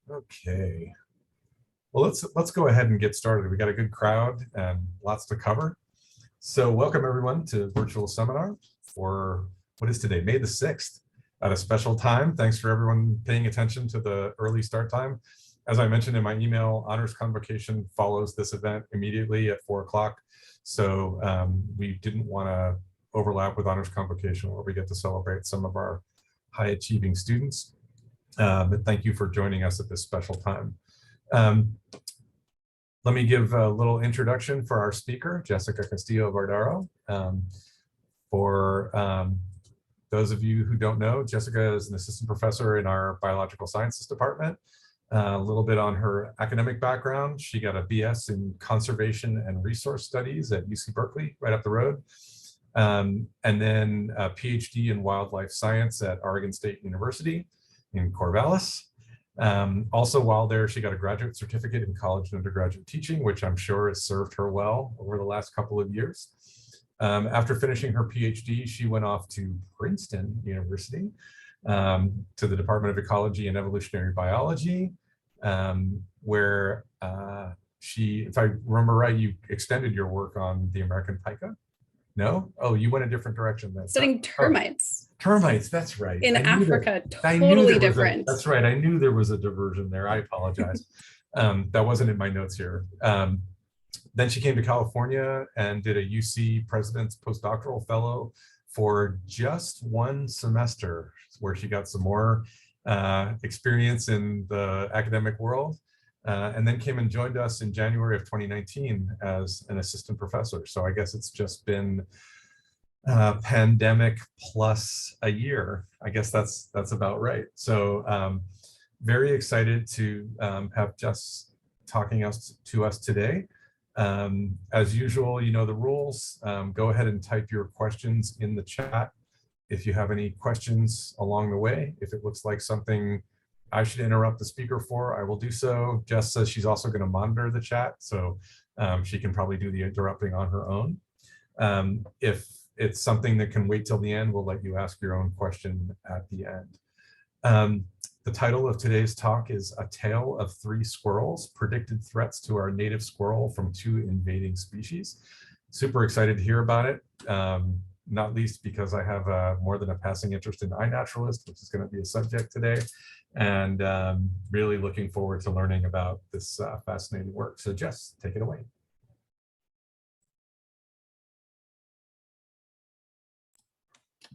Okay. Well, let's go ahead and get started. We got a good crowd and lots to cover. So welcome everyone to virtual seminar for what is today, May the 6th, at a special time. Thanks for everyone paying attention to the early start time. As I mentioned in my email, honors convocation follows this event immediately at 4 o'clock. So we didn't want to overlap with honors convocation where we get to celebrate some of our high achieving students. But thank you for joining us at this special time. Let me give a little introduction for our speaker, Jessica Castillo-Vardaro. For those of you who don't know, Jessica is an assistant professor in our biological sciences department. A little bit on her academic background. She got a BS in conservation and resource studies at UC Berkeley, right up the road. And then a PhD in wildlife science at Oregon State University in Corvallis. Also, while there, she got a graduate certificate in college and undergraduate teaching, which I'm sure has served her well over the last couple of years. After finishing her PhD, she went off to Princeton University to the Department of Ecology and Evolutionary Biology, where she, if I remember right, you extended your work on the American pika. No? Oh, you went a different direction then. Studying termites. Oh, termites, that's right. In Africa, totally different. That's right. I knew there was a diversion there. I apologize. That wasn't in my notes here. Then she came to California and did a UC President's Postdoctoral Fellow for just one semester, where she got some more experience in the academic world. And then came and joined us in January of 2019 as an assistant professor. So I guess it's just been pandemic plus a year. I guess that's about right. So very excited to have Jess talking to us today. As usual, you know the rules. Go ahead and type your questions in the chat if you have any questions along the way. If it looks like something I should interrupt the speaker for, I will do so. Jess says she's also going to monitor the chat, so she can probably do the interrupting on her own. If it's something that can wait till the end, we'll let you ask your own question at the end. The title of today's talk is A Tail of Three Squirrels, Predicted Threats to Our Native Squirrel from Two Invading Species. Super excited to hear about it, not least because I have more than a passing interest in iNaturalist, which is going to be a subject today, and really looking forward to learning about this fascinating work. So Jess, take it away.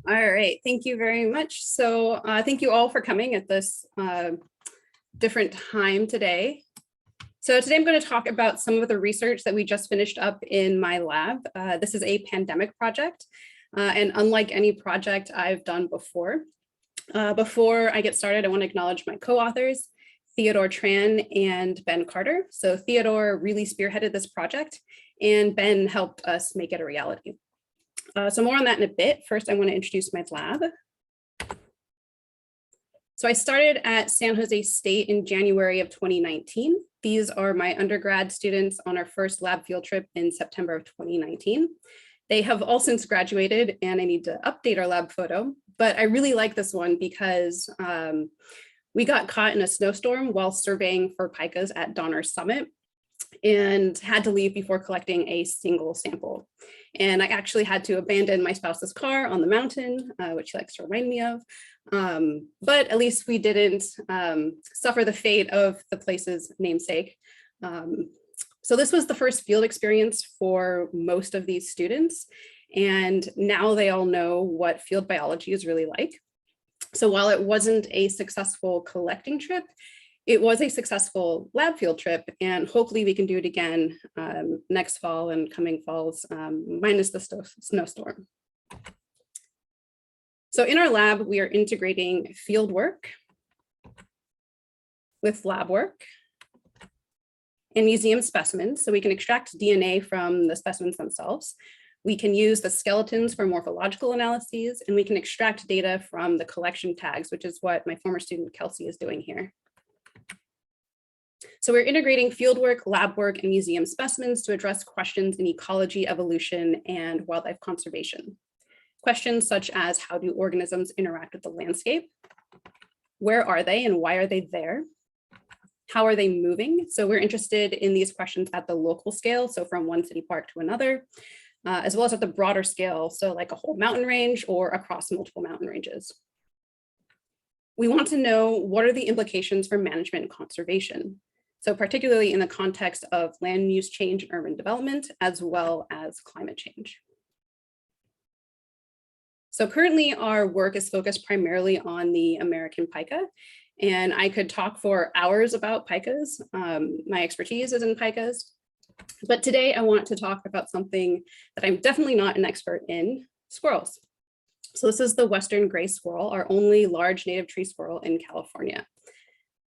All right, thank you very much. So thank you all for coming at this different time today. So today I'm going to talk about some of the research that we just finished up in my lab. This is a pandemic project, and unlike any project I've done before. Before I get started, I want to acknowledge my co-authors, Theodore Tran and Ben Carter. So Theodore really spearheaded this project, and Ben helped us make it a reality. So more on that in a bit. First, I want to introduce my lab. So I started at San Jose State in January of 2019. These are my undergrad students on our first lab field trip in September of 2019. They have all since graduated, and I need to update our lab photo, but I really like this one because we got caught in a snowstorm while surveying for pikas at Donner Summit and had to leave before collecting a single sample. And I actually had to abandon my spouse's car on the mountain, which he likes to remind me of. But at least we didn't suffer the fate of the place's namesake. So this was the first field experience for most of these students. And now they all know what field biology is really like. So while it wasn't a successful collecting trip, it was a successful lab field trip, and hopefully we can do it again next fall and coming falls, minus the snowstorm. So in our lab, we are integrating field work with lab work and museum specimens, so we can extract DNA from the specimens themselves. We can use the skeletons for morphological analyses, and we can extract data from the collection tags, which is what my former student Kelsey is doing here. So we're integrating fieldwork, lab work, and museum specimens to address questions in ecology, evolution, and wildlife conservation. Questions such as, how do organisms interact with the landscape? Where are they and why are they there? how are they moving? So we're interested in these questions at the local scale, so from one city park to another, as well as at the broader scale, so like a whole mountain range or across multiple mountain ranges. We want to know what are the implications for management and conservation. So particularly in the context of land use change and urban development, as well as climate change. So currently our work is focused primarily on the American pika, and I could talk for hours about pikas. My expertise is in pikas, but today I want to talk about something that I'm definitely not an expert in, squirrels. So this is the Western gray squirrel, our only large native tree squirrel in California.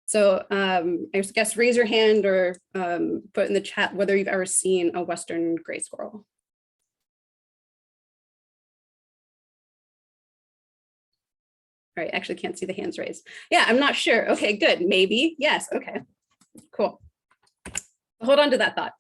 So I guess raise your hand or put in the chat whether you've ever seen a Western gray squirrel. All right, actually can't see the hands raised. Yeah, I'm not sure. Okay, good. Maybe. Yes. Okay, cool. Hold on to that thought.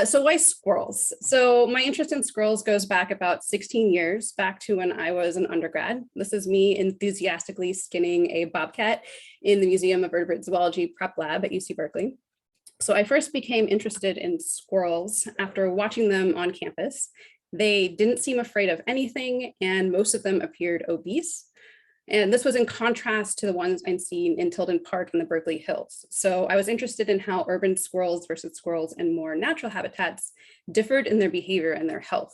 So why squirrels? So my interest in squirrels goes back about 16 years, back to when I was an undergrad. This is me enthusiastically skinning a bobcat in the Museum of Vertebrate Zoology prep lab at UC Berkeley. So I first became interested in squirrels after watching them on campus. They didn't seem afraid of anything, and most of them appeared obese. And this was in contrast to the ones I'd seen in Tilden Park in the Berkeley Hills. So I was interested in how urban squirrels versus squirrels in more natural habitats differed in their behavior and their health.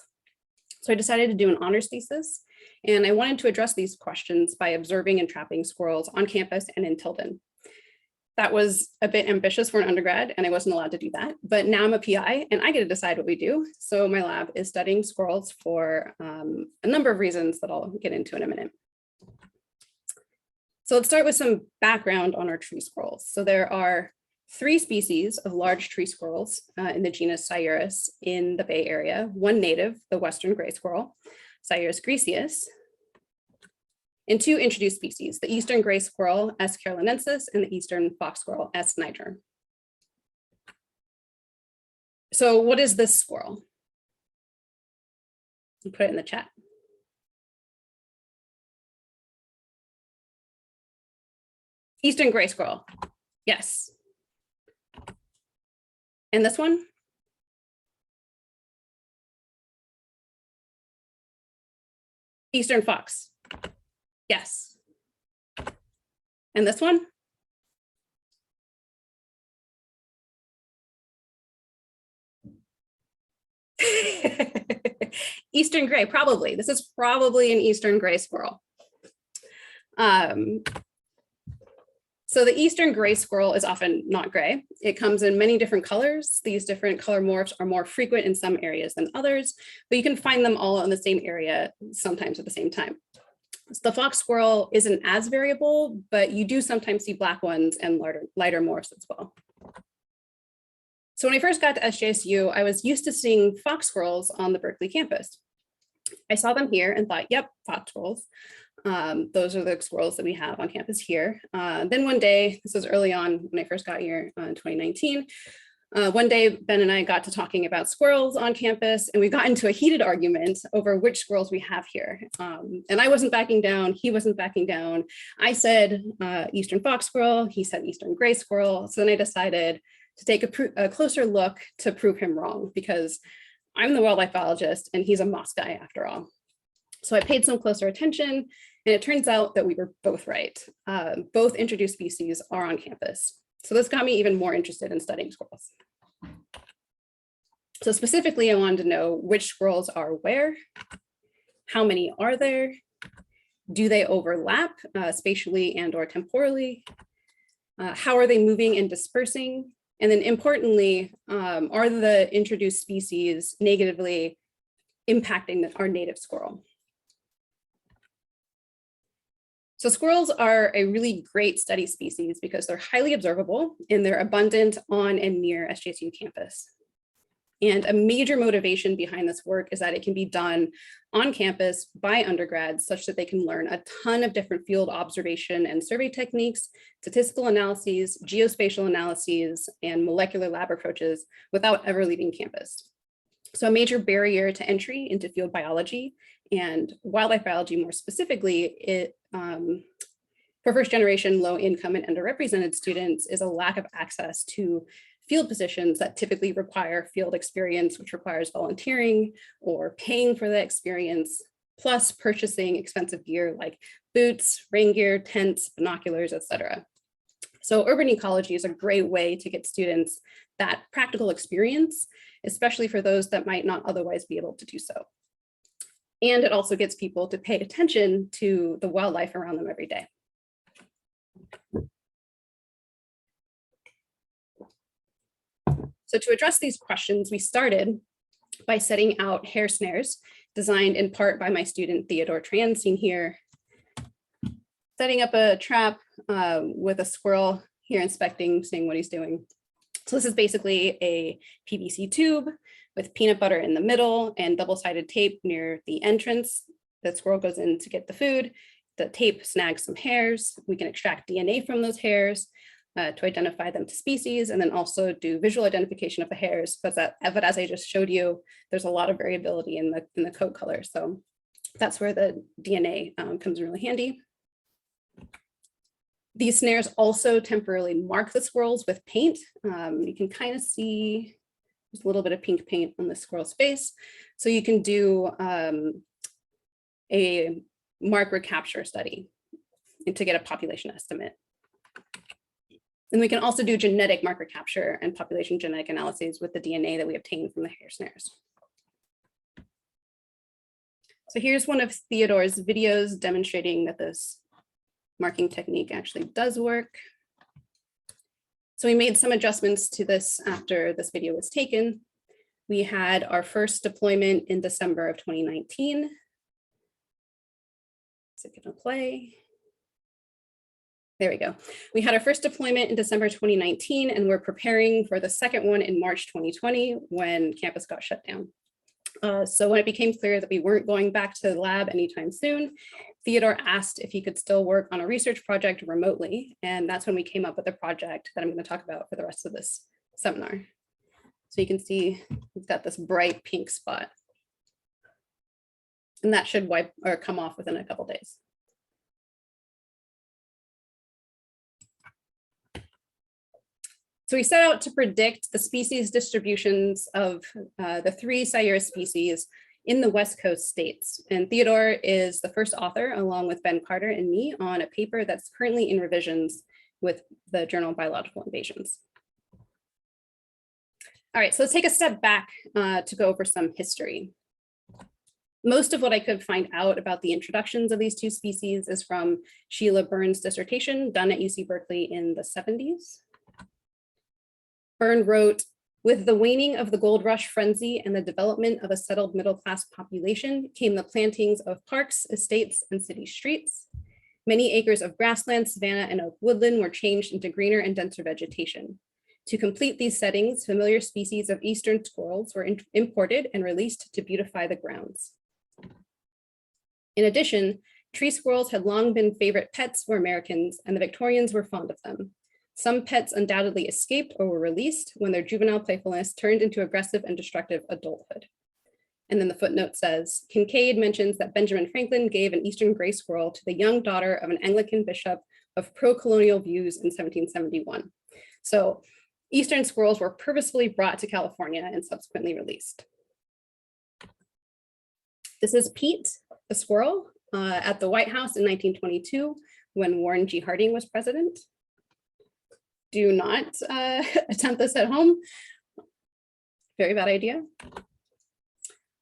So I decided to do an honors thesis, and I wanted to address these questions by observing and trapping squirrels on campus and in Tilden. That was a bit ambitious for an undergrad, and I wasn't allowed to do that, but now I'm a PI and I get to decide what we do. So my lab is studying squirrels for a number of reasons that I'll get into in a minute. So let's start with some background on our tree squirrels. So there are 3 species of large tree squirrels in the genus Sciurus in the Bay Area, one native, the Western gray squirrel, Sciurus griseus, and 2 introduced species, the Eastern gray squirrel, S. carolinensis, and the Eastern fox squirrel, S. niger. So what is this squirrel? I'll put it in the chat. Eastern gray squirrel, yes. And this one? Eastern fox, yes. And this one? Eastern gray, probably. This is probably an Eastern gray squirrel. So the Eastern gray squirrel is often not gray. It comes in many different colors. These different color morphs are more frequent in some areas than others, but you can find them all in the same area, sometimes at the same time. So the fox squirrel isn't as variable, but you do sometimes see black ones and lighter morphs as well. So when I first got to SJSU, I was used to seeing fox squirrels on the Berkeley campus. I saw them here and thought, yep, fox squirrels. Those are the squirrels that we have on campus here. Then one day, this was early on when I first got here in 2019, one day Ben and I got to talking about squirrels on campus, and we got into a heated argument over which squirrels we have here. And I wasn't backing down, he wasn't backing down. I said Eastern fox squirrel, he said Eastern gray squirrel. So then I decided to take a closer look to prove him wrong, because I'm the wildlife biologist and he's a moss guy after all. So I paid some closer attention, and it turns out that we were both right. Both introduced species are on campus. So this got me even more interested in studying squirrels. So specifically, I wanted to know which squirrels are where, how many are there, do they overlap spatially and or temporally, how are they moving and dispersing, and then importantly, are the introduced species negatively impacting our native squirrel? So squirrels are a really great study species because they're highly observable and they're abundant on and near SJSU campus. And a major motivation behind this work is that it can be done on campus by undergrads such that they can learn a ton of different field observation and survey techniques, statistical analyses, geospatial analyses, and molecular lab approaches without ever leaving campus. So a major barrier to entry into field biology and wildlife biology more specifically, For first generation low income and underrepresented students is a lack of access to field positions that typically require field experience, which requires volunteering or paying for the experience, plus purchasing expensive gear like boots, rain gear, tents, binoculars, etc. So urban ecology is a great way to get students that practical experience, especially for those that might not otherwise be able to do so. And it also gets people to pay attention to the wildlife around them every day. So to address these questions, we started by setting out hare snares designed in part by my student Theodore Tran, seen here, setting up a trap with a squirrel here inspecting, seeing what he's doing. So this is basically a PVC tube with peanut butter in the middle and double-sided tape near the entrance. The squirrel goes in to get the food. The tape snags some hairs. We can extract DNA from those hairs to identify them to species, and then also do visual identification of the hairs. But as I just showed you, there's a lot of variability in the coat color. So that's where the DNA comes really handy. These snares also temporarily mark the squirrels with paint. You can kind of see there's a little bit of pink paint on the squirrel's face. So you can do a mark recapture study to get a population estimate. And we can also do genetic marker capture and population genetic analyses with the DNA that we obtain from the hare snares. So here's one of Theodore's videos demonstrating that this marking technique actually does work. So we made some adjustments to this after this video was taken. We had our first deployment in December of 2019. Is it gonna play? There we go. We had our first deployment in December 2019, and we're preparing for the second one in March 2020 when campus got shut down. So when it became clear that we weren't going back to the lab anytime soon, Theodore asked if he could still work on a research project remotely. And that's when we came up with a project that I'm going to talk about for the rest of this seminar. So you can see we've got this bright pink spot. And that should wipe or come off within a couple days. So we set out to predict the species distributions of the 3 Sierra species in the West Coast states. And Theodore is the first author, along with Ben Carter and me, on a paper that's currently in revisions with the Journal of Biological Invasions. All right, so let's take a step back to go over some history. Most of what I could find out about the introductions of these 2 species is from Sheila Byrne's dissertation done at UC Berkeley in the 70s. Byrne wrote, "With the waning of the gold rush frenzy and the development of a settled middle-class population came the plantings of parks, estates, and city streets. Many acres of grassland, savanna, and oak woodland were changed into greener and denser vegetation. To complete these settings, familiar species of eastern squirrels were imported and released to beautify the grounds. In addition, tree squirrels had long been favorite pets for Americans, and the Victorians were fond of them. Some pets undoubtedly escaped or were released when their juvenile playfulness turned into aggressive and destructive adulthood." And then the footnote says, Kincaid mentions that Benjamin Franklin gave an eastern gray squirrel to the young daughter of an Anglican bishop of pro-colonial views in 1771. So eastern squirrels were purposefully brought to California and subsequently released. This is Pete, the squirrel, at the White House in 1922 when Warren G. Harding was president. Do not attempt this at home. Very bad idea.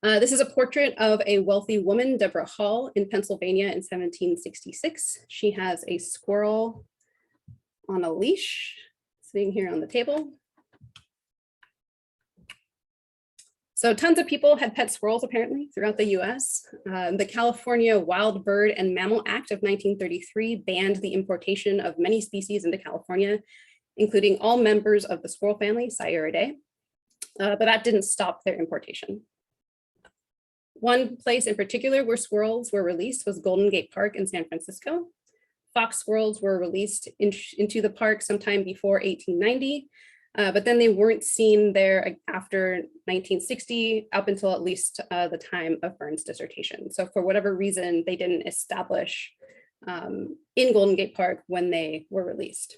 This is a portrait of a wealthy woman, Deborah Hall, in Pennsylvania in 1766. She has a squirrel on a leash sitting here on the table. So tons of people had pet squirrels apparently throughout the US. The California Wild Bird and Mammal Act of 1933 banned the importation of many species into California, including all members of the squirrel family, Sciuridae, but that didn't stop their importation. One place in particular where squirrels were released was Golden Gate Park in San Francisco. Fox squirrels were released into the park sometime before 1890, but then they weren't seen there after 1960 up until at least the time of Byrne's dissertation. So for whatever reason, they didn't establish in Golden Gate Park when they were released.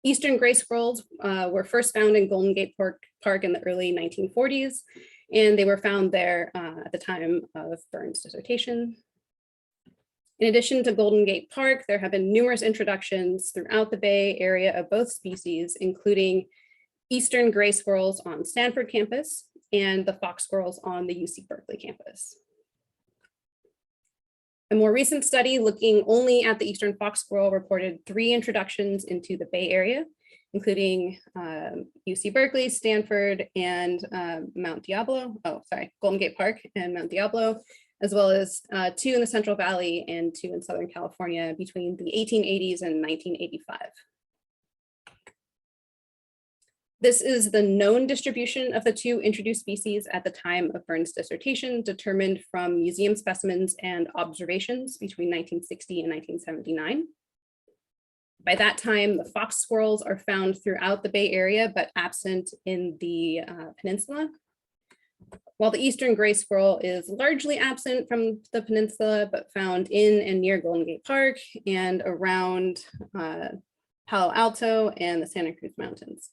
Eastern gray squirrels were first found in Golden Gate Park in the early 1940s, and they were found there at the time of Burns' dissertation. In addition to Golden Gate Park, there have been numerous introductions throughout the Bay Area of both species, including Eastern gray squirrels on Stanford campus and the fox squirrels on the UC Berkeley campus. A more recent study looking only at the Eastern fox squirrel reported 3 introductions into the Bay Area, including UC Berkeley, Stanford, and Golden Gate Park and Mount Diablo, as well as 2 in the Central Valley and 2 in Southern California between the 1880s and 1985. This is the known distribution of the 2 introduced species at the time of Burns' dissertation, determined from museum specimens and observations between 1960 and 1979. By that time, the fox squirrels are found throughout the Bay Area, but absent in the peninsula, while the Eastern gray squirrel is largely absent from the peninsula, but found in and near Golden Gate Park and around Palo Alto and the Santa Cruz Mountains.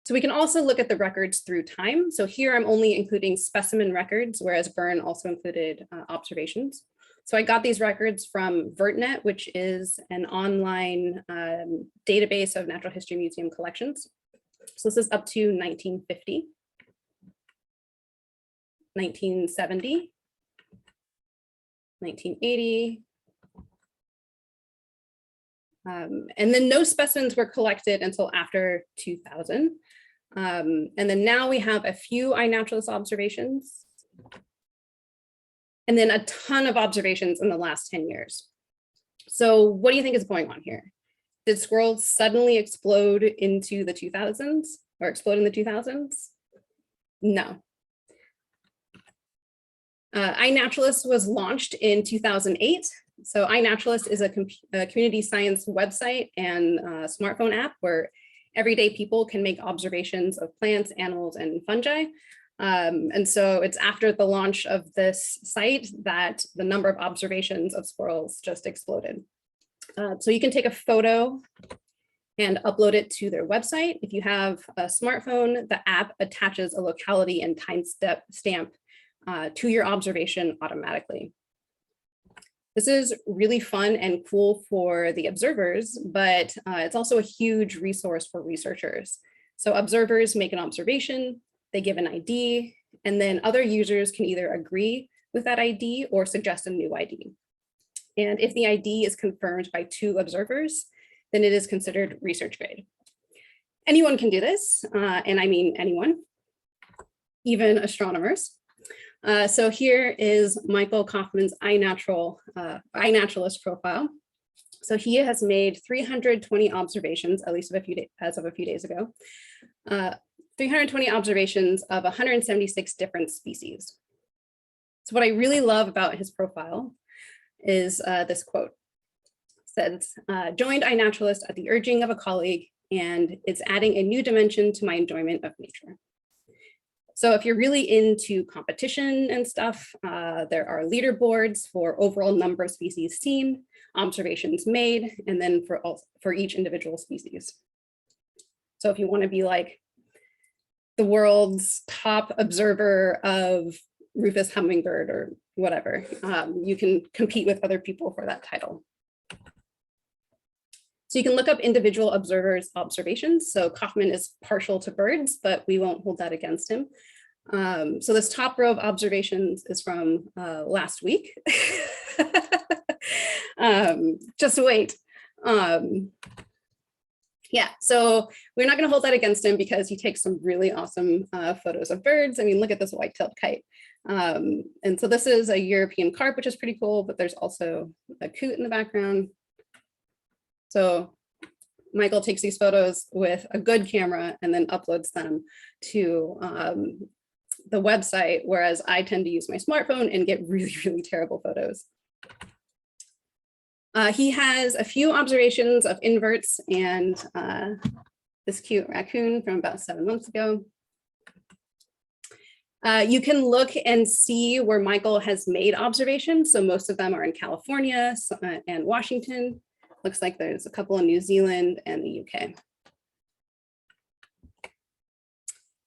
So we can also look at the records through time. So here I'm only including specimen records, whereas Byrne also included observations. So I got these records from VertNet, which is an online database of natural history museum collections. So this is up to 1950, 1970, 1980. And then no specimens were collected until after 2000. And then now we have a few iNaturalist observations, and then a ton of observations in the last 10 years. So what do you think is going on here? Did squirrels suddenly explode into the 2000s or explode in the 2000s? No. iNaturalist was launched in 2008. So iNaturalist is a community science website and smartphone app where everyday people can make observations of plants, animals, and fungi. And so it's after the launch of this site that the number of observations of squirrels just exploded. So you can take a photo and upload it to their website. If you have a smartphone, the app attaches a locality and time stamp to your observation automatically. This is really fun and cool for the observers, but it's also a huge resource for researchers. So observers make an observation, they give an ID, and then other users can either agree with that ID or suggest a new ID. And if the ID is confirmed by 2 observers, then it is considered research grade. Anyone can do this, and I mean anyone, even astronomers. So here is Michael Kaufman's iNaturalist profile. So he has made 320 observations, at least as of a few days ago, 320 observations of 176 different species. So what I really love about his profile is this quote. It says, joined iNaturalist at the urging of a colleague, and it's adding a new dimension to my enjoyment of nature. So if you're really into competition and stuff, there are leaderboards for overall number of species seen, observations made, and then for each individual species. So if you want to be like the world's top observer of Rufous hummingbird or whatever, you can compete with other people for that title. So you can look up individual observers' observations. So Kaufman is partial to birds, but we won't hold that against him. So this top row of observations is from last week. Just wait. Yeah, so we're not going to hold that against him because he takes some really awesome photos of birds. I mean, look at this white-tailed kite. And so this is a European carp, which is pretty cool, but there's also a coot in the background. So Michael takes these photos with a good camera and then uploads them to the website, whereas I tend to use my smartphone and get really, really terrible photos. He has a few observations of inverts and this cute raccoon from about 7 months ago. You can look and see where Michael has made observations. So most of them are in California and Washington. Looks like there's a couple in New Zealand and the UK.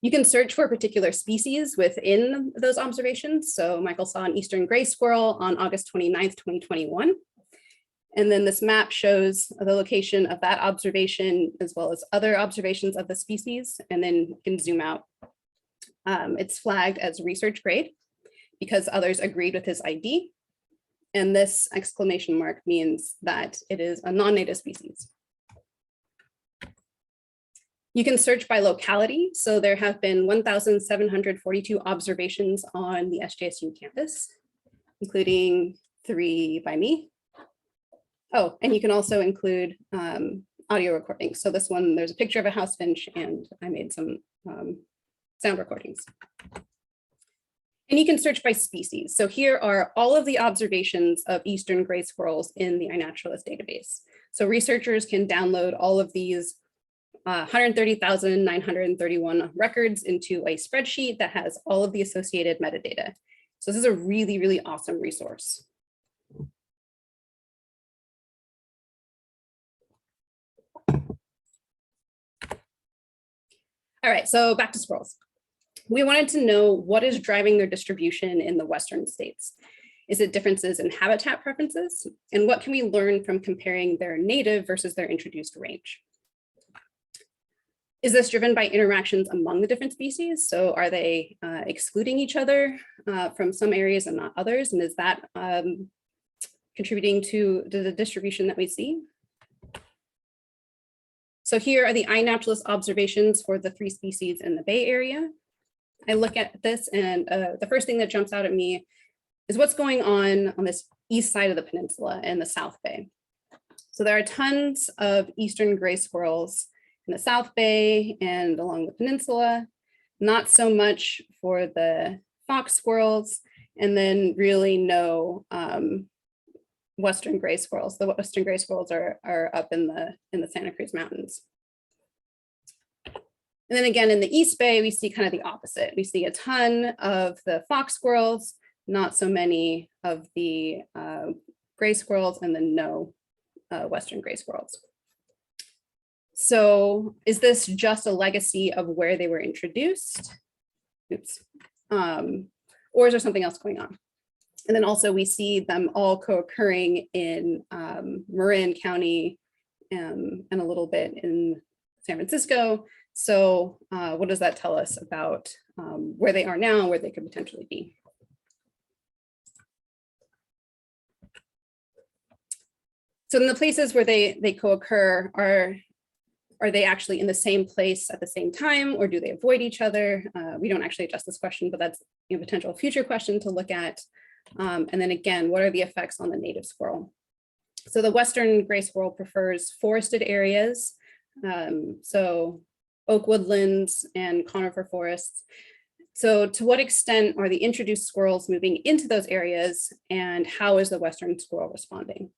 You can search for a particular species within those observations. So Michael saw an eastern gray squirrel on August 29th, 2021. And then this map shows the location of that observation as well as other observations of the species. And then you can zoom out. It's flagged as research grade because others agreed with his ID. And this exclamation mark means that it is a non-native species. You can search by locality. So there have been 1,742 observations on the SJSU campus, including 3 by me. Oh, and you can also include audio recordings. So this one, there's a picture of a house finch and I made some sound recordings. And you can search by species. So here are all of the observations of eastern gray squirrels in the iNaturalist database. So researchers can download all of these 130,931 records into a spreadsheet that has all of the associated metadata. So this is a really, really awesome resource. All right, so back to squirrels. We wanted to know what is driving their distribution in the Western states. Is it differences in habitat preferences? And what can we learn from comparing their native versus their introduced range? Is this driven by interactions among the different species? So are they excluding each other from some areas and not others? And is that contributing to the distribution that we see? So here are the iNaturalist observations for the 3 species in the Bay Area. I look at this and the first thing that jumps out at me is what's going on this east side of the peninsula in the South Bay. So there are tons of eastern gray squirrels in the South Bay and along the peninsula, not so much for the fox squirrels, and then really no Western gray squirrels. The Western gray squirrels are up in the Santa Cruz Mountains. And then again, in the East Bay, we see kind of the opposite. We see a ton of the fox squirrels, not so many of the gray squirrels, and then no Western gray squirrels. So is this just a legacy of where they were introduced? Oops. Or is there something else going on? And then also we see them all co-occurring in Marin County and a little bit in San Francisco. So what does that tell us about where they are now and where they could potentially be? So in the places where they co-occur, are they actually in the same place at the same time, or do they avoid each other? We don't actually address this question, but that's a potential future question to look at. And then again, what are the effects on the native squirrel? So the Western gray squirrel prefers forested areas, so oak woodlands and conifer forests. So to what extent are the introduced squirrels moving into those areas, and how is the Western squirrel responding?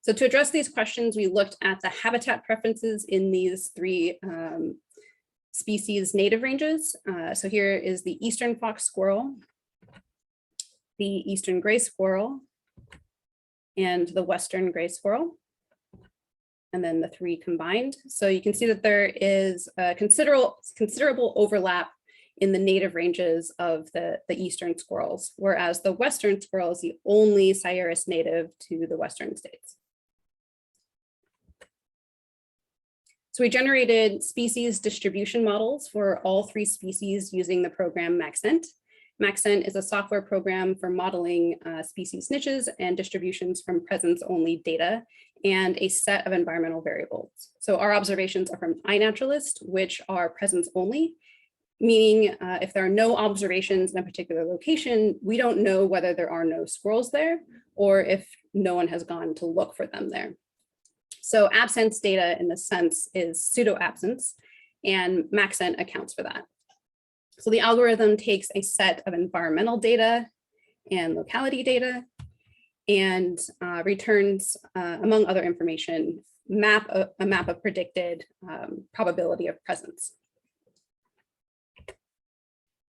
So to address these questions, we looked at the habitat preferences in these 3 species native ranges. So here is the eastern fox squirrel, the eastern gray squirrel, and the Western gray squirrel, and then the 3 combined. So you can see that there is a considerable overlap in the native ranges of the eastern squirrels, whereas the Western squirrel is the only Sierras native to the Western states. So we generated species distribution models for all 3 species using the program Maxent. Maxent is a software program for modeling species niches and distributions from presence-only data and a set of environmental variables. So our observations are from iNaturalist, which are presence-only, meaning if there are no observations in a particular location, we don't know whether there are no squirrels there or if no one has gone to look for them there. So absence data in this sense is pseudo-absence, and Maxent accounts for that. So the algorithm takes a set of environmental data and locality data and returns, among other information, a map of predicted probability of presence.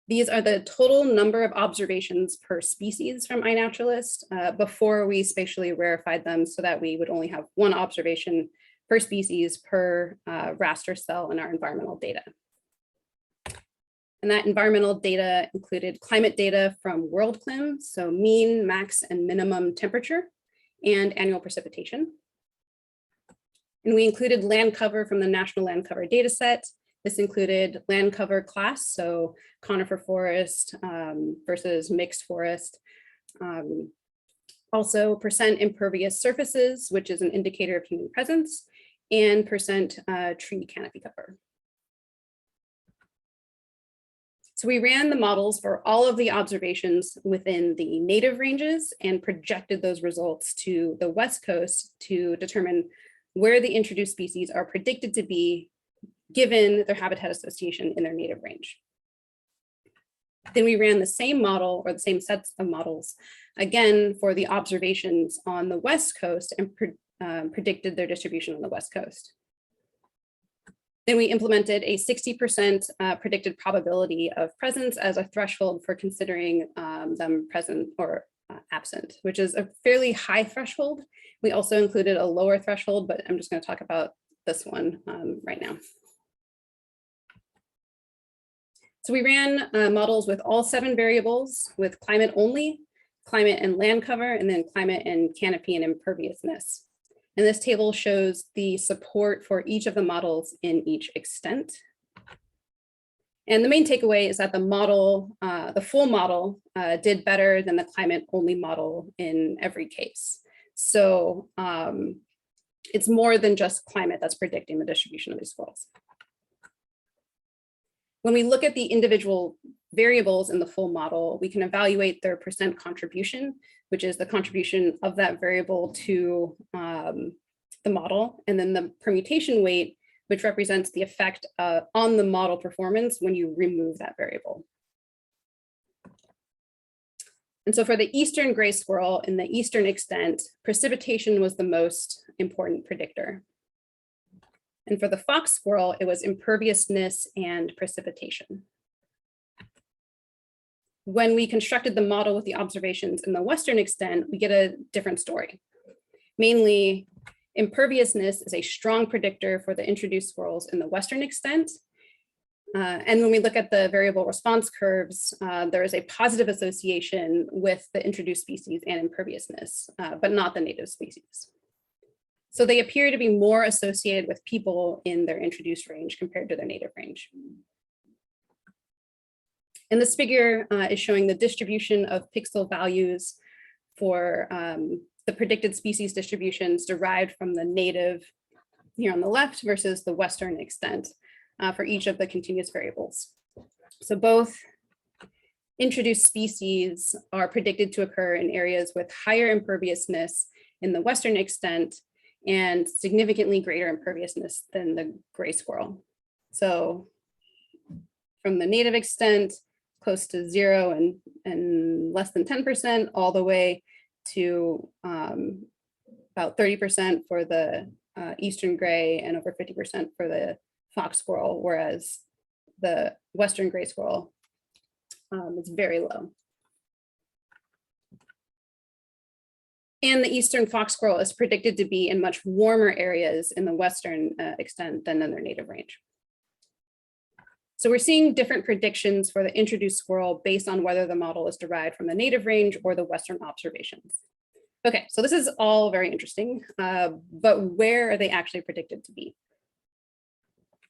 These are the total number of observations per species from iNaturalist before we spatially rarefied them so that we would only have one observation per species per raster cell in our environmental data. And that environmental data included climate data from WorldClim, so mean, max, and minimum temperature, and annual precipitation. And we included land cover from the National Land Cover Dataset. This included land cover class, so conifer forest versus mixed forest. Also percent impervious surfaces, which is an indicator of human presence, and percent tree canopy cover. So we ran the models for all of the observations within the native ranges and projected those results to the West Coast to determine where the introduced species are predicted to be given their habitat association in their native range. Then we ran the same model or the same sets of models again for the observations on the West Coast and predicted their distribution on the West Coast. Then we implemented a 60% predicted probability of presence as a threshold for considering them present or absent, which is a fairly high threshold. We also included a lower threshold, but I'm just going to talk about this one right now. So we ran models with all 7 variables with climate only, climate and land cover, and then climate and canopy and imperviousness. And this table shows the support for each of the models in each extent. And the main takeaway is that the model, the full model did better than the climate only model in every case. So it's more than just climate that's predicting the distribution of these squirrels. When we look at the individual variables in the full model, we can evaluate their percent contribution, which is the contribution of that variable to the model, and then the permutation weight, which represents the effect on the model performance when you remove that variable. And so for the eastern gray squirrel in the eastern extent, precipitation was the most important predictor. And for the fox squirrel, it was imperviousness and precipitation. When we constructed the model with the observations in the western extent, we get a different story. Mainly, imperviousness is a strong predictor for the introduced squirrels in the western extent. And when we look at the variable response curves, there is a positive association with the introduced species and imperviousness, but not the native species. So they appear to be more associated with people in their introduced range compared to their native range. And this figure is showing the distribution of pixel values for the predicted species distributions derived from the native here on the left versus the western extent for each of the continuous variables. So both introduced species are predicted to occur in areas with higher imperviousness in the western extent and significantly greater imperviousness than the gray squirrel. So from the native extent, close to 0 and less than 10%, all the way to about 30% for the eastern gray and over 50% for the fox squirrel, whereas the western gray squirrel is very low. And the eastern fox squirrel is predicted to be in much warmer areas in the western extent than in their native range. So we're seeing different predictions for the introduced squirrel based on whether the model is derived from the native range or the western observations. Okay, so this is all very interesting, but where are they actually predicted to be?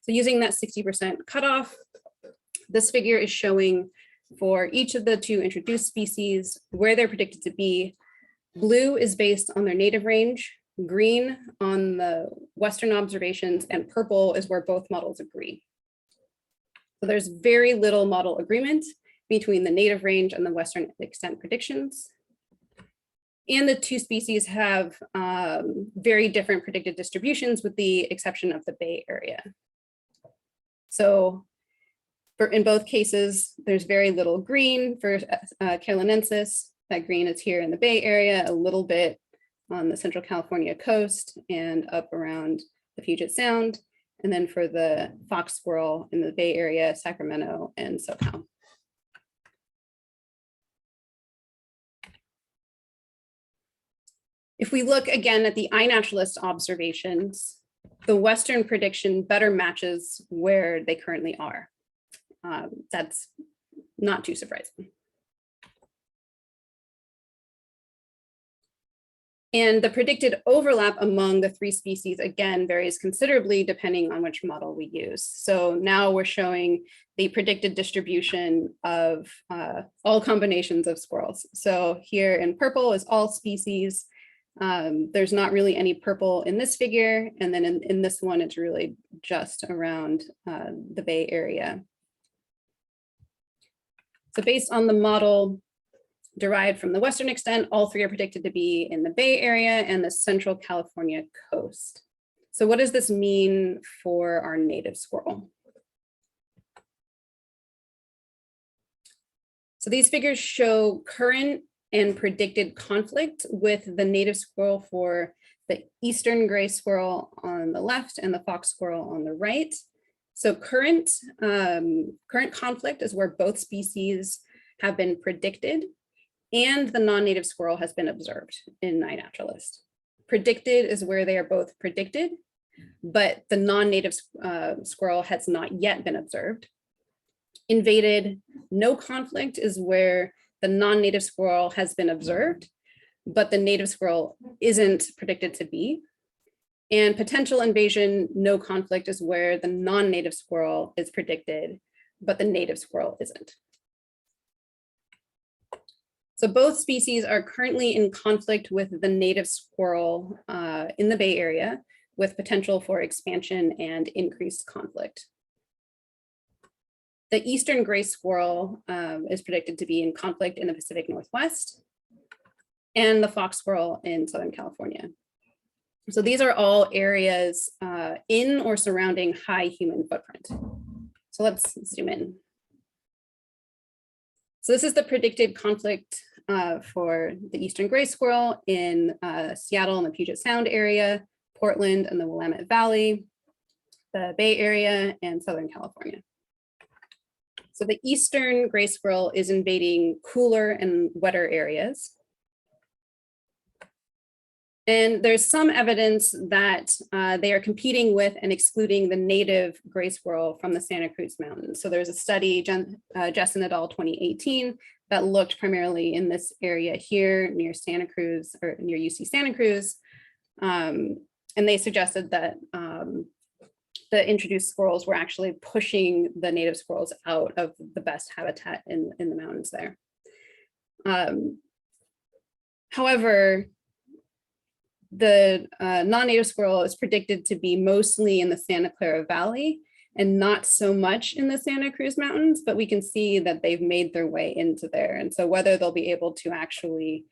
So using that 60% cutoff, this figure is showing for each of the 2 introduced species where they're predicted to be. Blue is based on their native range, green on the western observations, and purple is where both models agree. So there's very little model agreement between the native range and the western extent predictions. And the 2 species have very different predicted distributions with the exception of the Bay Area. So in both cases, there's very little green for carolinensis. That green is here in the Bay Area, a little bit on the Central California coast and up around the Puget Sound. And then for the fox squirrel in the Bay Area, Sacramento, and SoCal. If we look again at the iNaturalist observations, the Western prediction better matches where they currently are. That's not too surprising. And the predicted overlap among the three species, again, varies considerably depending on which model we use. So now we're showing the predicted distribution of all combinations of squirrels. So here in purple is all species. There's not really any purple in this figure. And then in this one, it's really just around the Bay Area. So based on the model derived from the western extent, all three are predicted to be in the Bay Area and the Central California coast. So what does this mean for our native squirrel? So these figures show current and predicted conflict with the native squirrel for the eastern gray squirrel on the left and the fox squirrel on the right. So current conflict is where both species have been predicted and the non-native squirrel has been observed in iNaturalist. Predicted is where they are both predicted, but the non-native squirrel has not yet been observed. Invaded, no conflict is where the non-native squirrel has been observed, but the native squirrel isn't predicted to be. And potential invasion, no conflict is where the non-native squirrel is predicted, but the native squirrel isn't. So both species are currently in conflict with the native squirrel in the Bay Area, with potential for expansion and increased conflict. The eastern gray squirrel is predicted to be in conflict in the Pacific Northwest, and the fox squirrel in Southern California. So these are all areas in or surrounding high human footprint. So let's zoom in. So this is the predicted conflict for the eastern gray squirrel in Seattle and the Puget Sound area, Portland and the Willamette Valley, the Bay Area, and Southern California. So the eastern gray squirrel is invading cooler and wetter areas. And there's some evidence that they are competing with and excluding the native gray squirrel from the Santa Cruz Mountains. So there's a study, Jessen et al. 2018, that looked primarily in this area here near Santa Cruz, or near UC Santa Cruz. And they suggested that the introduced squirrels were actually pushing the native squirrels out of the best habitat in the mountains there. However, the non-native squirrel is predicted to be mostly in the Santa Clara Valley and not so much in the Santa Cruz Mountains, but we can see that they've made their way into there. And so whether they'll be able to actually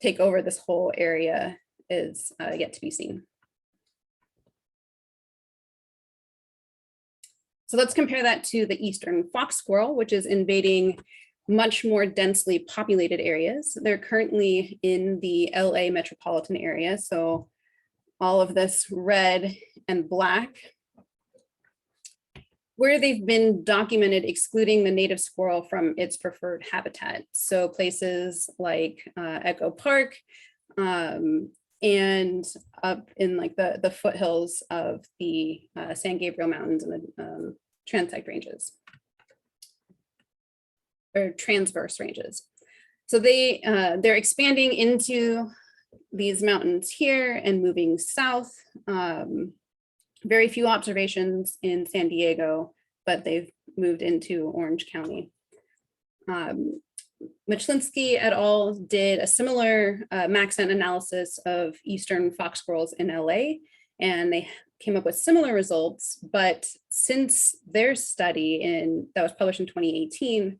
take over this whole area is yet to be seen. So let's compare that to the eastern fox squirrel, which is invading much more densely populated areas. They're currently in the LA metropolitan area. So all of this red and black, where they've been documented excluding the native squirrel from its preferred habitat. So places like Echo Park and up in like the foothills of the San Gabriel Mountains and the transect ranges, or transverse ranges. So they're expanding into these mountains here and moving south. Very few observations in San Diego, but they've moved into Orange County. Machlinsky et al. Did a similar maxent analysis of eastern fox squirrels in LA, and they came up with similar results. But since their study that was published in 2018,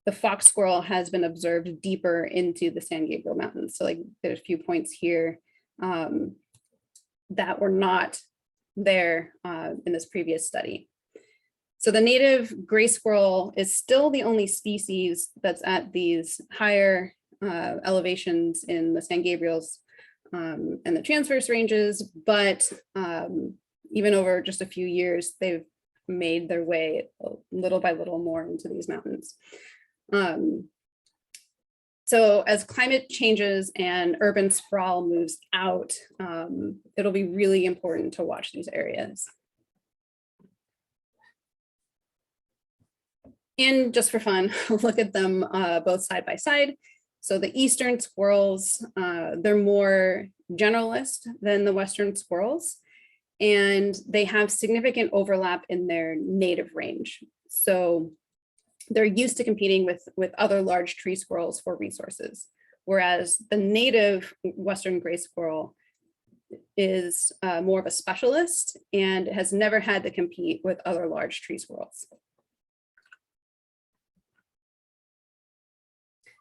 the fox squirrel has been observed deeper into the San Gabriel Mountains. So like there's a few points here that were not there in this previous study. So the native gray squirrel is still the only species that's at these higher elevations in the San Gabriels and the transverse ranges, but even over just a few years, they've made their way little by little more into these mountains. So So as climate changes and urban sprawl moves out, it'll be really important to watch these areas. And just for fun, look at them both side by side. So the eastern squirrels, they're more generalist than the western squirrels, and they have significant overlap in their native range. So they're used to competing with other large tree squirrels for resources, whereas the native western gray squirrel is more of a specialist and has never had to compete with other large tree squirrels.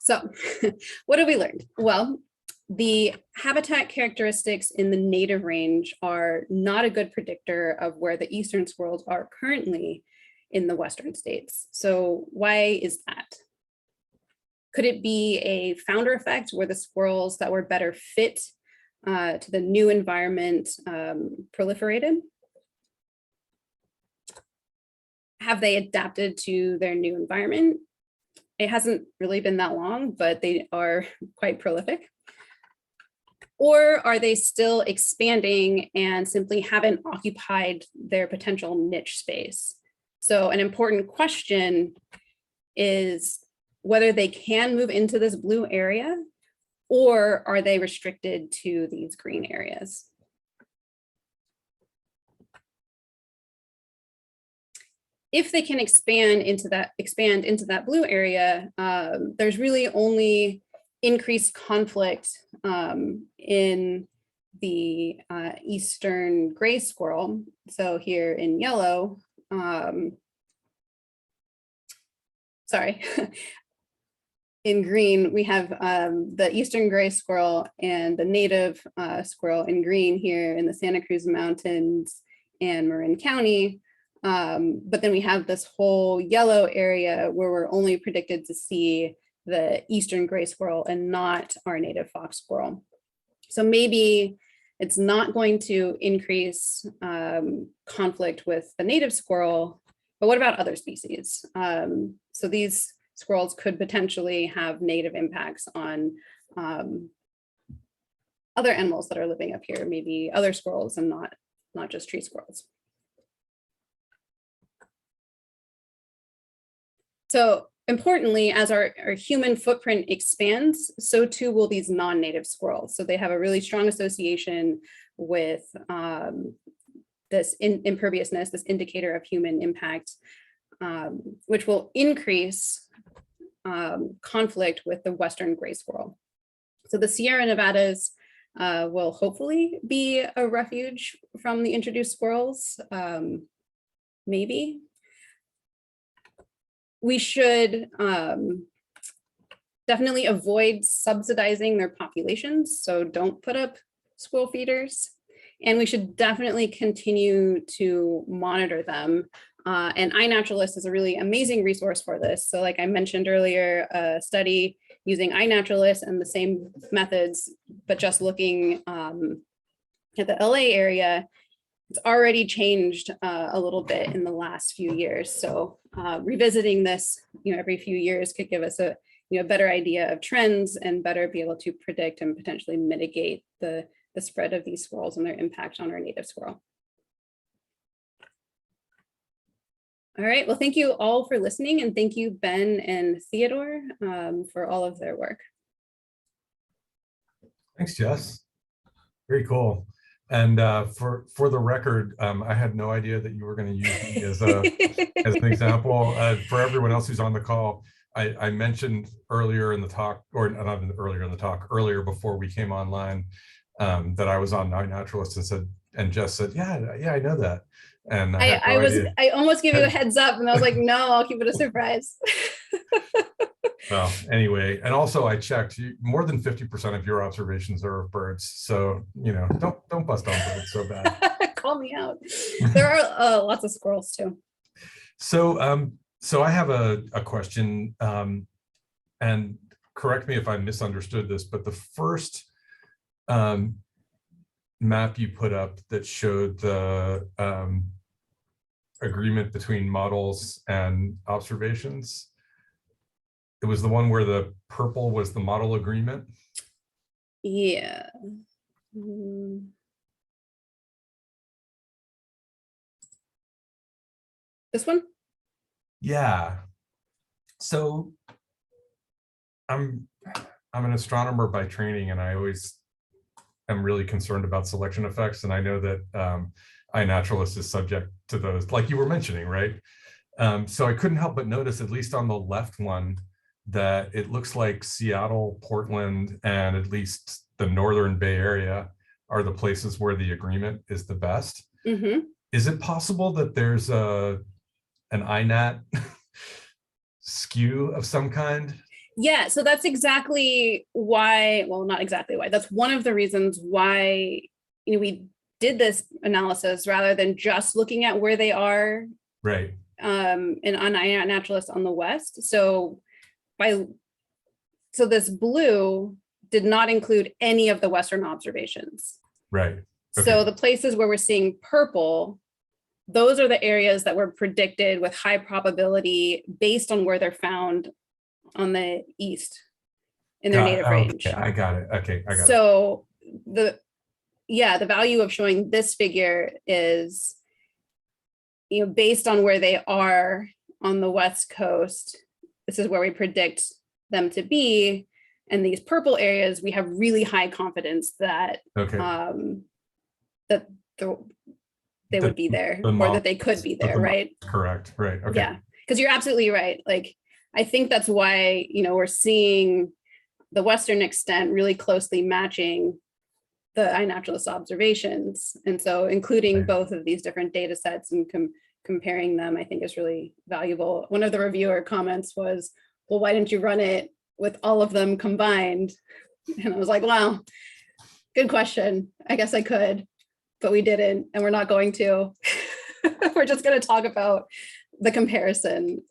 So what have we learned? Well, the habitat characteristics in the native range are not a good predictor of where the eastern squirrels are currently in the western states. So why is that? Could it be a founder effect where the squirrels that were better fit to the new environment proliferated? Have they adapted to their new environment? It hasn't really been that long, but they are quite prolific. Or are they still expanding and simply haven't occupied their potential niche space? So an important question is whether they can move into this blue area, or are they restricted to these green areas? If they can expand into that blue area, there's really only increased conflict in the eastern gray squirrel. So here in yellow, sorry, in green, we have the eastern gray squirrel and the native squirrel in green here in the Santa Cruz Mountains and Marin County. But then we have this whole yellow area where we're only predicted to see the eastern gray squirrel and not our native fox squirrel. So maybe it's not going to increase conflict with the native squirrel, but what about other species? So these squirrels could potentially have negative impacts on other animals that are living up here, maybe other squirrels and not just tree squirrels. So importantly, as our human footprint expands, so too will these non-native squirrels. So they have a really strong association with this imperviousness, this indicator of human impact, which will increase conflict with the western gray squirrel. So the Sierra Nevadas will hopefully be a refuge from the introduced squirrels, maybe. We should definitely avoid subsidizing their populations. So don't put up squirrel feeders. And we should definitely continue to monitor them. And iNaturalist is a really amazing resource for this. So like I mentioned earlier, a study using iNaturalist and the same methods, but just looking at the LA area, it's already changed a little bit in the last few years. So revisiting this, every few years could give us a better idea of trends and better be able to predict and potentially mitigate the spread of these squirrels and their impact on our native squirrel. All right, well, thank you all for listening, and thank you, Ben and Theodore, for all of their work. Thanks, Jess. Very cool. And for the record, I had no idea that you were going to use me as an example. For everyone else who's on the call, I mentioned earlier in the talk, or not earlier in the talk, earlier before we came online, that I was on iNaturalist and Jess said, yeah, I know that. And I almost gave you a heads up, and I was like, no, I'll keep it a surprise. Well, anyway, and also I checked, more than 50% of your observations are of birds. So, don't bust on birds so bad. Call me out. There are lots of squirrels too. So, so I have a question, and correct me if I misunderstood this, but the first map you put up that showed the agreement between models and observations, it was the one where the purple was the model agreement. Yeah. Mm. This one? Yeah. So I'm an astronomer by training, and I always am really concerned about selection effects. And I know that iNaturalist is subject to those, like you were mentioning, right? So I couldn't help but notice, at least on the left one, that it looks like Seattle, Portland, and at least the Northern Bay Area are the places where the agreement is the best. Mm-hmm. Is it possible that there's an INAT skew of some kind? Yeah, so that's exactly why, well, not exactly why, that's one of the reasons why, we did this analysis rather than just looking at where they are Right. in on iNaturalist on the west. So this blue did not include any of the Western observations. Right. Okay. So the places where we're seeing purple, those are the areas that were predicted with high probability based on where they're found on the east in their native range. I got it. Okay, I got it. So the value of showing this figure is, based on where they are on the West Coast, this is where we predict them to be. And these purple areas, we have really high confidence that Okay. that they would be there, or that they could be there, right? Correct. Right. Okay. Yeah, because you're absolutely right. Like, I think that's why, we're seeing the Western extent really closely matching the iNaturalist observations. And so including both of these different data sets and comparing them, I think is really valuable. One of the reviewer comments was, well, why didn't you run it with all of them combined? And I was like, wow, good question. I guess I could, but we didn't, and we're not going to. We're just going to talk about the comparison,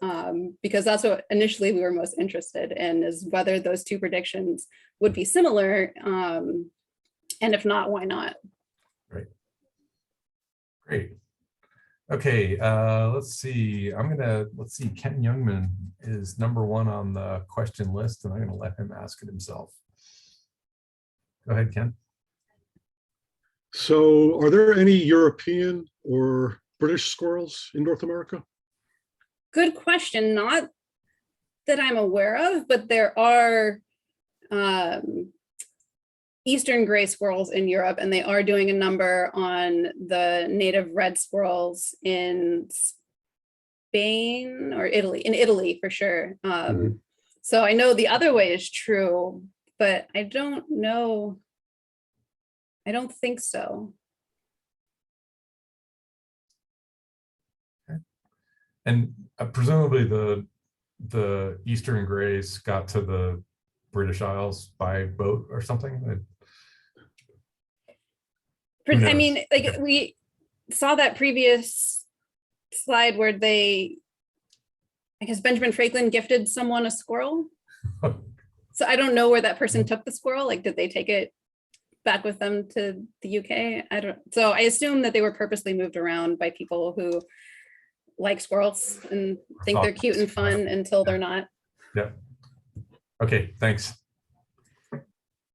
because that's what initially we were most interested in, is whether those two predictions would be similar, and if not, why not? Right. Great. Okay, let's see. Let's see. Ken Youngman is number one on the question list, and I'm gonna let him ask it himself. Go ahead, Ken. So are there any European or British squirrels in North America? Good question. Not that I'm aware of, but there are eastern gray squirrels in Europe, and they are doing a number on the native red squirrels in Spain or Italy, for sure. So I know the other way is true, but I don't know. I don't think so. And presumably the eastern grays got to the British Isles by boat or something. I mean, like, we saw that previous slide where I guess Benjamin Franklin gifted someone a squirrel. So I don't know where that person took the squirrel. Like, did they take it back with them to the UK? So I assume that they were purposely moved around by people who like squirrels and think they're cute and fun until they're not. Yeah. Okay, thanks.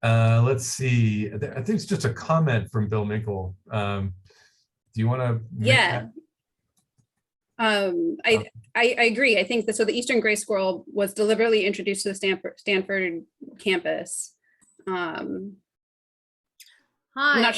Let's see. I think it's just a comment from Bill Minkle. Do you want to? Yeah. I agree. I think that, so the eastern gray squirrel was deliberately introduced to the Stanford campus. Hi,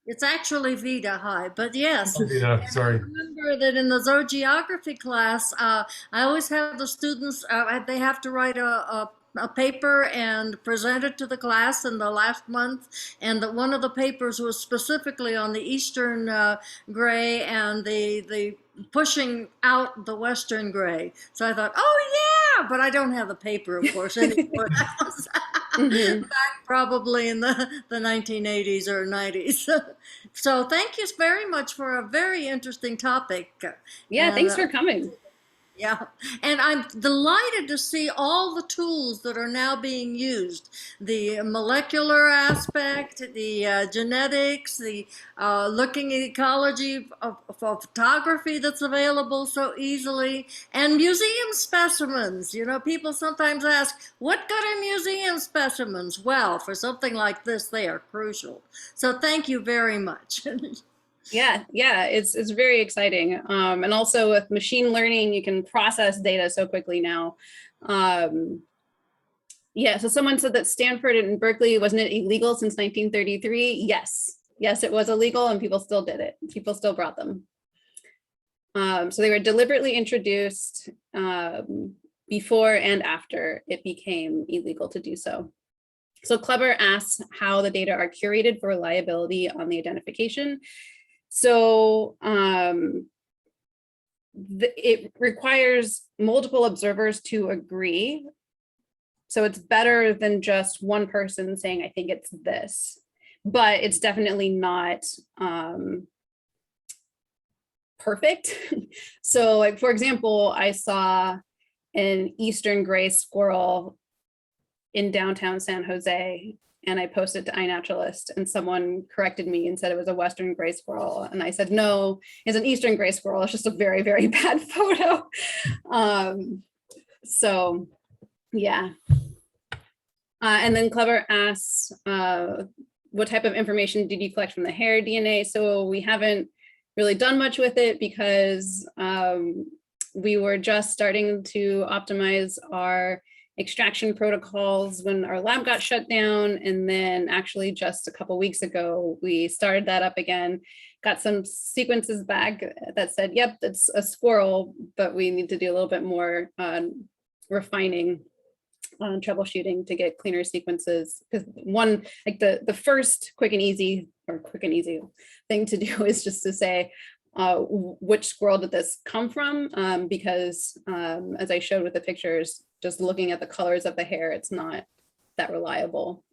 it's actually Vida. Hi, but yes. Vida, sorry. I remember that in the zoogeography class, I always have the students, they have to write a paper and present it to the class in the last month, and that one of the papers was specifically on the eastern gray and the pushing out the western gray. So I thought, oh yeah, but I don't have the paper, of course, anymore. That was back probably in the 1980s or 90s. So thank you very much for a very interesting topic. Yeah, thanks for coming. Yeah, and I'm delighted to see all the tools that are now being used. The molecular aspect, the genetics, the looking at ecology of photography that's available so easily, and museum specimens. You know, people sometimes ask, what good are museum specimens? Well, for something like this, they are crucial. So thank you very much. Yeah, it's very exciting. And also with machine learning, you can process data so quickly now. Yeah, so someone said that Stanford and Berkeley, wasn't it illegal since 1933? Yes, it was illegal and people still did it. People still brought them. So they were deliberately introduced before and after it became illegal to do so. So Clever asks how the data are curated for reliability on the identification. So it requires multiple observers to agree. So it's better than just one person saying, I think it's this, but it's definitely not perfect. So like, for example, I saw an eastern gray squirrel in downtown San Jose, and I posted to iNaturalist, and someone corrected me and said it was a western gray squirrel. And I said, no, it's an eastern gray squirrel. It's just a very, very bad photo. So yeah. And then Clever asks, what type of information did you collect from the hair DNA? So we haven't really done much with it because we were just starting to optimize our extraction protocols when our lab got shut down. And then actually just a couple weeks ago, we started that up again, got some sequences back that said, yep, it's a squirrel, but we need to do a little bit more refining on troubleshooting to get cleaner sequences. Because one, like the first quick and easy thing to do is just to say, which squirrel did this come from? Because as I showed with the pictures, just looking at the colors of the hair, it's not that reliable.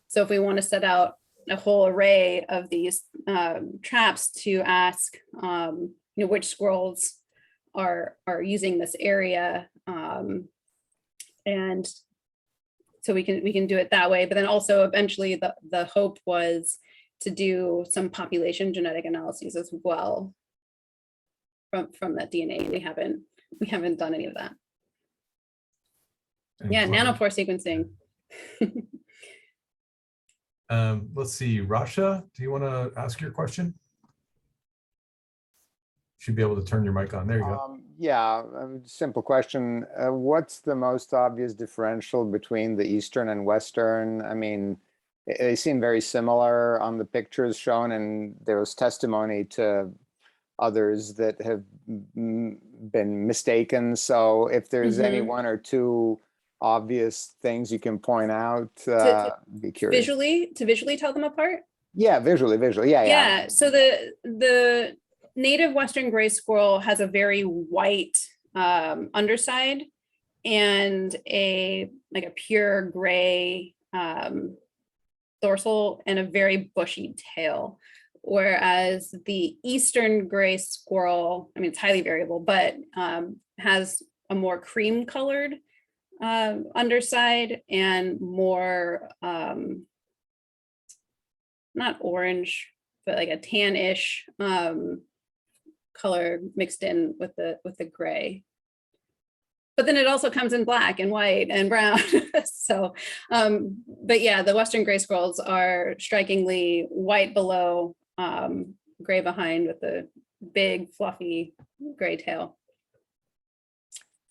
So if we want to set out a whole array of these traps to ask, which squirrels are using this area, and so we can do it that way. But then also eventually the hope was to do some population genetic analyses as well from that DNA. We haven't done any of that. Yeah, nanopore sequencing. Let's see, Rasha, do you want to ask your question? Should be able to turn your mic on. There you go. Yeah, simple question. What's the most obvious differential between the Eastern and Western? I mean, they seem very similar on the pictures shown, and there was testimony to others that have been mistaken. So if there's any one or two obvious things you can point out, be curious. To visually tell them apart? Yeah, visually, yeah. Yeah, so the native Western gray squirrel has a very white underside and a pure gray dorsal and a very bushy tail. Whereas the Eastern gray squirrel, I mean, it's highly variable, but has a more cream colored underside and more, not orange, but like a tan-ish color mixed in with the gray. But then it also comes in black and white and brown. So, but yeah, the Western gray squirrels are strikingly white below, gray behind with the big fluffy gray tail.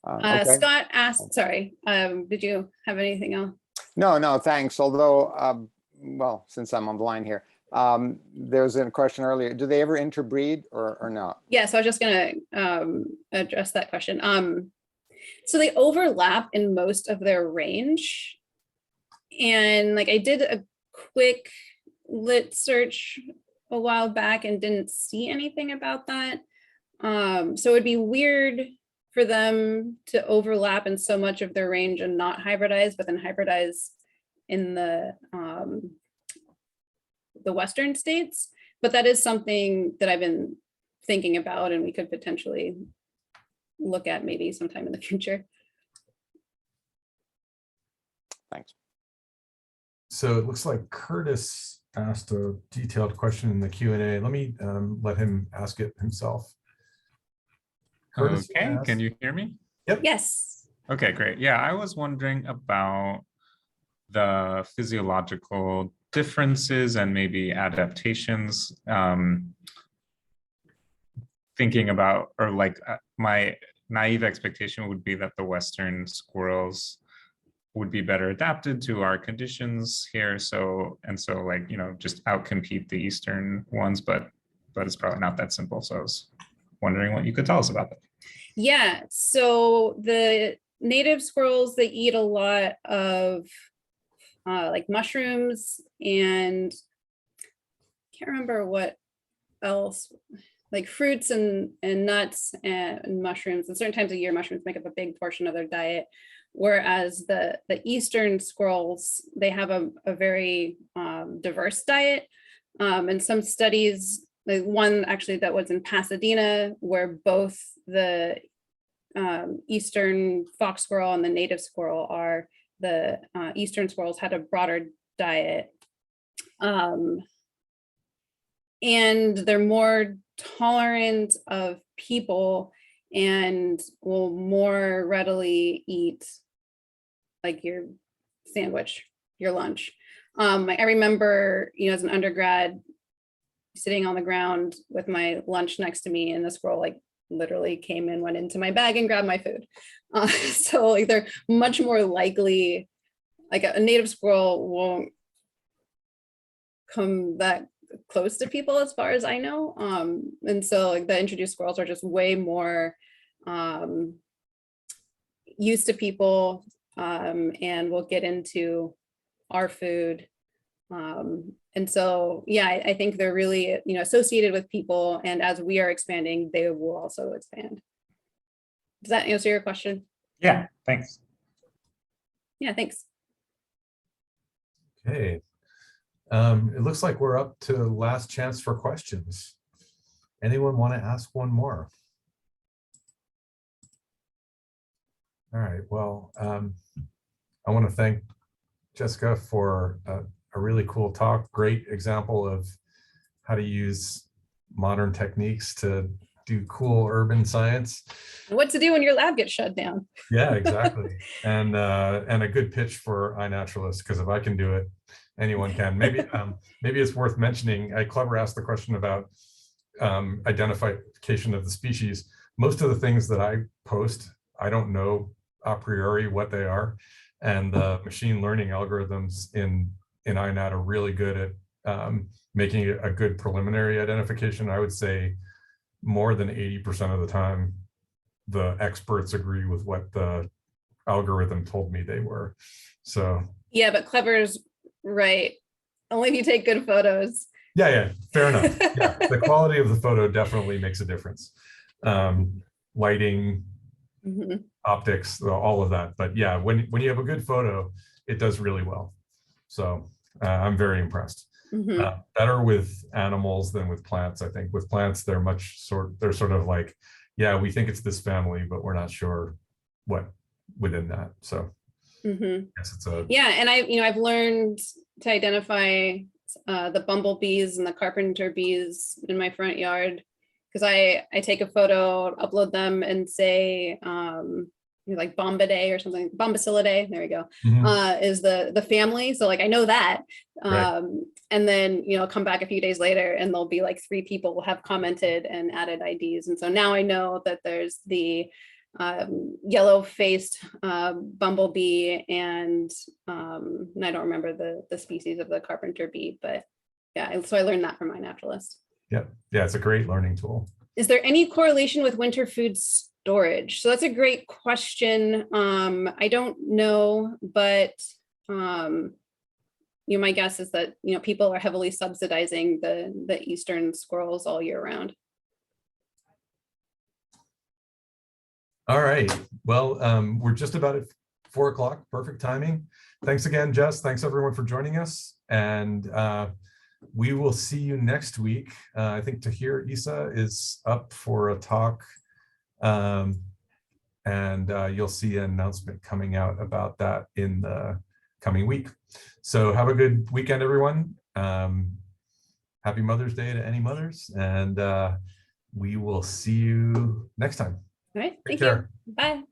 Okay. Scott asked, sorry, did you have anything else? No, thanks. Although, well, since I'm on the line here, there was a question earlier. Do they ever interbreed or not? Yeah, so I was just gonna address that question. So they overlap in most of their range. And like I did a quick lit search a while back and didn't see anything about that. So it'd be weird for them to overlap in so much of their range and not hybridize, but then hybridize in the Western states. But that is something that I've been thinking about, and we could potentially look at maybe sometime in the future. Thanks. So it looks like Curtis asked a detailed question in the Q&A. Let me let him ask it himself. Curtis, you Okay, wanna can ask? you hear me? Yep. Yes. Okay, great. Yeah, I was wondering about the physiological differences and maybe adaptations. Thinking about, or like my naive expectation would be that the Western squirrels would be better adapted to our conditions here. So like, just outcompete the Eastern ones, but it's probably not that simple. So I was wondering what you could tell us about that. Yeah, so the native squirrels, they eat a lot of like mushrooms and can't remember what else, like fruits and nuts and mushrooms. And certain times of year, mushrooms make up a big portion of their diet. Whereas the Eastern squirrels, they have a very diverse diet. And some studies, like one actually that was in Pasadena, where both the Eastern fox squirrel and the native squirrel are, the Eastern squirrels had a broader diet. And they're more tolerant of people and will more readily eat like your sandwich, your lunch. I remember, as an undergrad, sitting on the ground with my lunch next to me, and the squirrel like literally came and went into my bag and grabbed my food. So like they're much more likely, like a native squirrel won't come that close to people as far as I know. And so like the introduced squirrels are just way more used to people and will get into our food. And so, yeah, I think they're really, associated with people, and as we are expanding, they will also expand. Does that answer your question? Yeah, thanks. Yeah, thanks. Okay. It looks like we're up to last chance for questions. Anyone want to ask one more? All right, well, I want to thank Jessica for a really cool talk, great example of how to use modern techniques to do cool urban science. What to do when your lab gets shut down. Yeah, exactly. And a good pitch for iNaturalist, because if I can do it, anyone can. Maybe maybe it's worth mentioning, Clever asked the question about identification of the species. Most of the things that I post, I don't know a priori what they are. And the machine learning algorithms in iNat are really good at making a good preliminary identification. I would say more than 80% of the time, the experts agree with what the algorithm told me they were. So yeah, but Clever's right. Only if you take good photos. Yeah, fair enough. Yeah, the quality of the photo definitely makes a difference. Lighting, optics, all of that. But yeah, when you have a good photo, it does really well. So I'm very impressed. Better with animals than with plants. I think with plants, they're they're sort of like, yeah, we think it's this family, but we're not sure what within that. So yes, it's a yeah, and I've learned to identify the bumblebees and the carpenter bees in my front yard, because I take a photo, upload them, and say like Bombidae or something, Bombacillidae, there we go, is the family. So like I know that. Right. And then come back a few days later and there'll be like 3 people will have commented and added IDs. And so now I know that there's the yellow-faced bumblebee and I don't remember the species of the carpenter bee, but yeah, so I learned that from iNaturalist. Yeah, it's a great learning tool. Is there any correlation with winter food storage? So that's a great question. I don't know, but my guess is that people are heavily subsidizing the Eastern squirrels all year round. All right. Well, we're just about at 4 o'clock. Perfect timing. Thanks again, Jess. Thanks everyone for joining us. And we will see you next week. I think Tahir Issa is up for a talk And you'll see an announcement coming out about that in the coming week. So have a good weekend, everyone. Happy Mother's Day to any mothers, and we will see you next time. All right, Take thank you. care. Bye.